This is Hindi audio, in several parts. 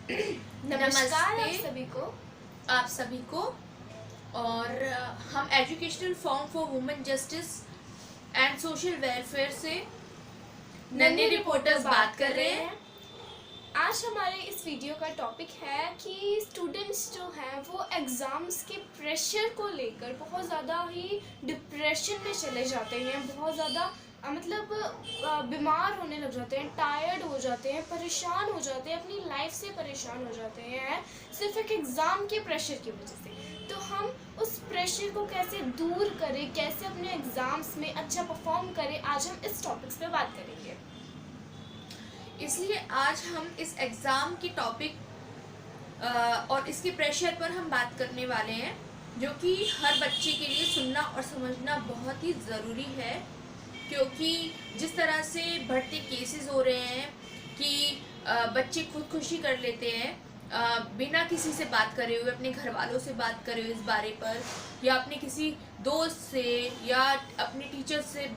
नमस्कार आप सभी को। और हम educational form for women justice and social welfare से नन्हे रिपोर्टर्स बात कर रहे हैं। आज हमारे इस वीडियो का टॉपिक है कि स्टूडेंट्स जो हैं वो एग्ज़ाम्स के प्रेशर को लेकर बहुत ज़्यादा ही डिप्रेशन में चले जाते हैं, बहुत ज़्यादा बीमार होने लग जाते हैं, टायर्ड हो जाते हैं, परेशान हो जाते हैं, अपनी लाइफ से परेशान हो जाते हैं सिर्फ एक एग्ज़ाम के प्रेशर की वजह से। तो हम उस प्रेशर को कैसे दूर करें, कैसे अपने एग्ज़ाम्स में अच्छा परफॉर्म करें, आज हम इस टॉपिक्स पे बात करेंगे। इसलिए आज हम इस एग्ज़ाम की टॉपिक और इसके प्रेशर पर हम बात करने वाले हैं, जो कि हर बच्चे के लिए सुनना और समझना बहुत ही ज़रूरी है। क्योंकि जिस तरह से बढ़ते केसेस हो रहे हैं कि बच्चे खुदकुशी कर लेते हैं बिना किसी से बात करे हुए, अपने घर वालों से बात करे हुए इस बारे पर, या अपने किसी दोस्त से या अपने टीचर से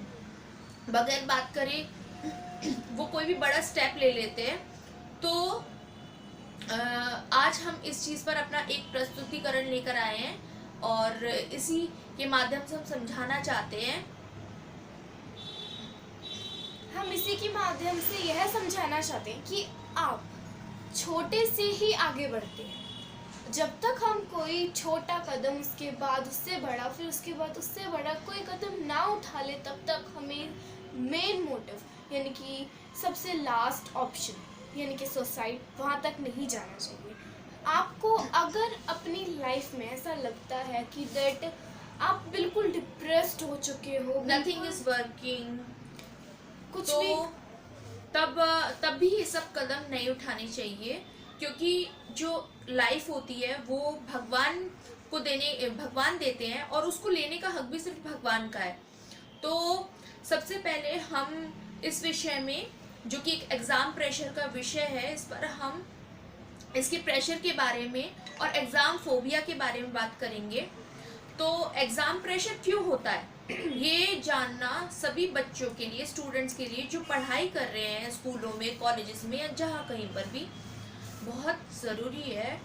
बगैर बात करे वो कोई भी बड़ा स्टेप ले लेते हैं। तो आज हम इस चीज़ पर अपना एक प्रस्तुतिकरण लेकर आए हैं और इसी के माध्यम से हम समझाना चाहते हैं। हम इसी के माध्यम से यह समझाना चाहते हैं कि आप छोटे से ही आगे बढ़ते हैं। जब तक हम कोई छोटा कदम, उसके बाद उससे बड़ा, फिर उसके बाद उससे बड़ा कोई कदम ना उठा ले, तब तक हमें मेन मोटिव यानी कि सबसे लास्ट ऑप्शन यानी कि सुसाइड, वहाँ तक नहीं जाना चाहिए। आपको अगर अपनी लाइफ में ऐसा लगता है कि दैट आप बिल्कुल डिप्रेस्ड हो चुके हो, नथिंग इज वर्किंग, कुछ तो भी, तब भी ये सब कदम नहीं उठाने चाहिए। क्योंकि जो लाइफ होती है वो भगवान देते हैं और उसको लेने का हक भी सिर्फ भगवान का है। तो सबसे पहले हम इस विषय में, जो कि एक एग्ज़ाम प्रेशर का विषय है, इस पर हम इसके प्रेशर के बारे में और एग्ज़ाम फोबिया के बारे में बात करेंगे। तो एग्ज़ाम प्रेशर क्यों होता है ये जानना सभी बच्चों के लिए, स्टूडेंट्स के लिए जो पढ़ाई कर रहे हैं स्कूलों में, कॉलेजेस में या जहाँ कहीं पर भी, बहुत ज़रूरी है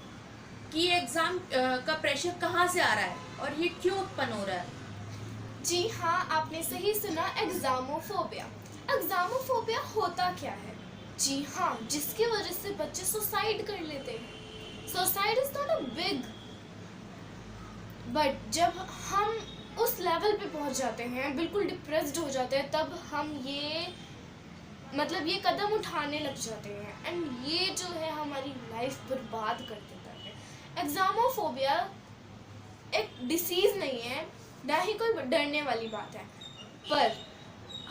कि एग्ज़ाम का प्रेशर कहाँ से आ रहा है और ये क्यों उत्पन्न हो रहा है। जी हाँ, आपने सही सुना, एग्जामोफोबिया। एग्जामोफोबिया होता क्या है? जी हाँ, जिसकी वजह से बच्चे सुसाइड कर लेते हैं। Suicide is not a big, but जब हम उस लेवल पे पहुंच जाते हैं, बिल्कुल डिप्रेस्ड हो जाते हैं, तब हम ये कदम उठाने लग जाते हैं एंड ये जो है हमारी लाइफ बर्बाद कर देता है। एग्जामोफोबिया एक डिसीज नहीं है, ना ही कोई डरने वाली बात है, पर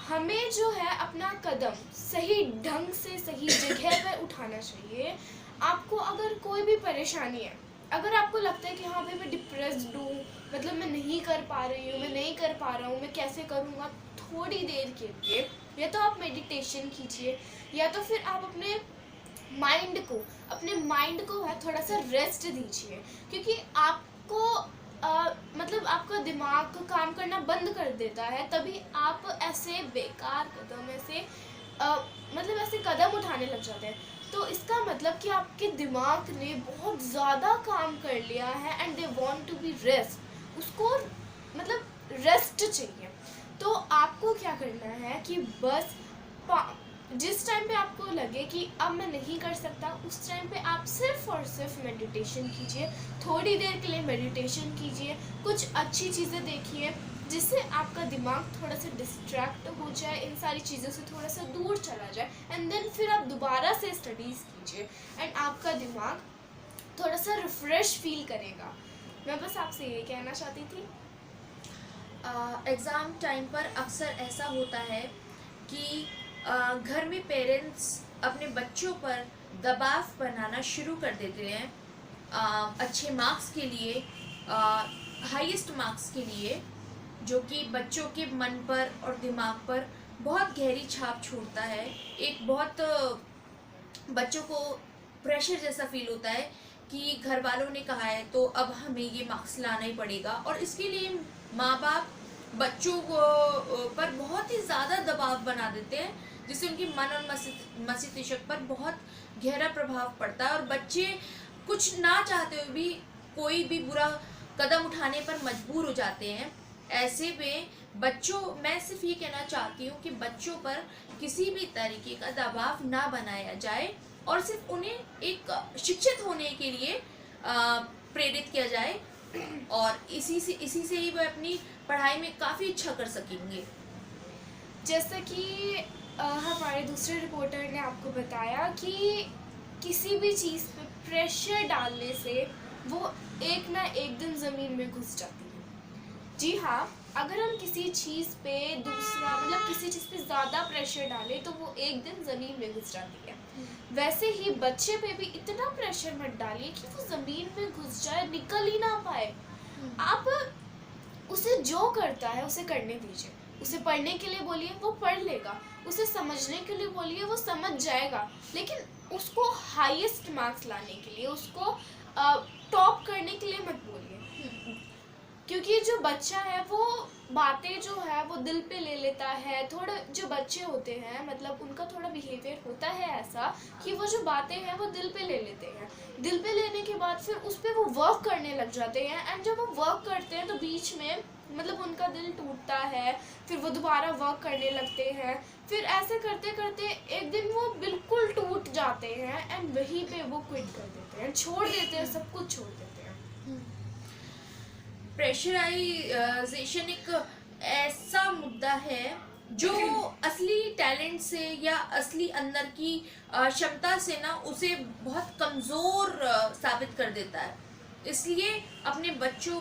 हमें जो है अपना कदम सही ढंग से सही जगह पर उठाना चाहिए। आपको अगर कोई भी परेशानी है, अगर आपको लगता है कि हाँ भाई मैं डिप्रेस्ड हूँ, मतलब मैं नहीं कर पा रही हूँ, मैं नहीं कर पा रहा हूँ, मैं कैसे करूँगा, थोड़ी देर के लिए या तो आप मेडिटेशन कीजिए, या तो फिर आप अपने माइंड को है थोड़ा सा रेस्ट दीजिए। क्योंकि आपको आपका दिमाग काम करना बंद कर देता है, तभी आप ऐसे बेकार कदम, ऐसे कदम उठाने लग जाते हैं। तो इसका मतलब कि आपके दिमाग ने बहुत ज़्यादा काम कर लिया है and they want to be rest, उसको रेस्ट चाहिए। तो आपको क्या करना है कि बस जिस टाइम पे आपको लगे कि अब मैं नहीं कर सकता, उस टाइम पे आप सिर्फ और सिर्फ मेडिटेशन कीजिए, थोड़ी देर के लिए मेडिटेशन कीजिए, कुछ अच्छी चीज़ें देखिए जिससे आपका दिमाग थोड़ा सा डिस्ट्रैक्ट हो जाए, इन सारी चीज़ों से थोड़ा सा दूर चला जाए, एंड देन फिर आप दोबारा से स्टडीज़ कीजिए एंड आपका दिमाग थोड़ा सा रिफ्रेश फील करेगा। मैं बस आपसे ये कहना चाहती थी। एग्ज़ाम टाइम पर अक्सर ऐसा होता है कि घर में पेरेंट्स अपने बच्चों पर दबाव बनाना शुरू कर देते हैं अच्छे मार्क्स के लिए, हाईएस्ट मार्क्स के लिए, जो कि बच्चों के मन पर और दिमाग पर बहुत गहरी छाप छोड़ता है। एक बहुत बच्चों को प्रेशर जैसा फील होता है कि घर वालों ने कहा है तो अब हमें ये मार्क्स लाना ही पड़ेगा, और इसके लिए माँ बाप बच्चों को पर बहुत ही ज़्यादा दबाव बना देते हैं, जिससे उनके मन और मस्तिष्क पर बहुत गहरा प्रभाव पड़ता है और बच्चे कुछ ना चाहते हुए भी कोई भी बुरा कदम उठाने पर मजबूर हो जाते हैं। ऐसे में मैं सिर्फ ये कहना चाहती हूँ कि बच्चों पर किसी भी तरीके का दबाव ना बनाया जाए और सिर्फ उन्हें एक शिक्षित होने के लिए प्रेरित किया जाए और इसी से ही वह अपनी पढ़ाई में काफ़ी अच्छा कर सकेंगे। जैसा कि हमारे दूसरे रिपोर्टर ने आपको बताया कि किसी भी चीज़ पे प्रेशर डालने से वो एक ना एक दिन ज़मीन में घुस जाती है। जी हाँ, अगर हम किसी चीज़ पे किसी चीज़ पे ज़्यादा प्रेशर डालें तो वो एक दिन ज़मीन में घुस जाती है। वैसे ही बच्चे पे भी इतना प्रेशर मत डालिए कि वो ज़मीन में घुस जाए, निकल ही ना पाए। आप उसे जो करता है उसे करने दीजिए। उसे पढ़ने के लिए बोलिए, वो पढ़ लेगा। उसे समझने के लिए बोलिए, वो समझ जाएगा। लेकिन उसको हाईएस्ट मार्क्स लाने के लिए, उसको टॉप करने के लिए मत बोलिए, क्योंकि जो बच्चा है वो बातें जो है वो दिल पे ले लेता है। थोड़े जो बच्चे होते हैं मतलब उनका थोड़ा बिहेवियर होता है ऐसा कि वो जो बातें हैं वो दिल पे ले लेते हैं। दिल पे लेने के बाद फिर उस पर वो वर्क करने लग जाते हैं एंड जब वो वर्क करते हैं तो बीच में मतलब उनका दिल टूटता है, फिर वो दोबारा वर्क करने लगते हैं। फिर ऐसे करते करते एक दिन वो बिल्कुल टूट जाते हैं एंड वहीं पे वो क्विट कर देते हैं, छोड़ देते हैं, सब कुछ छोड़ देते हैं। प्रेशराइजेशन एक ऐसा मुद्दा है जो असली टैलेंट से या असली अंदर की क्षमता से ना उसे बहुत कमज़ोर साबित कर देता है। इसलिए अपने बच्चों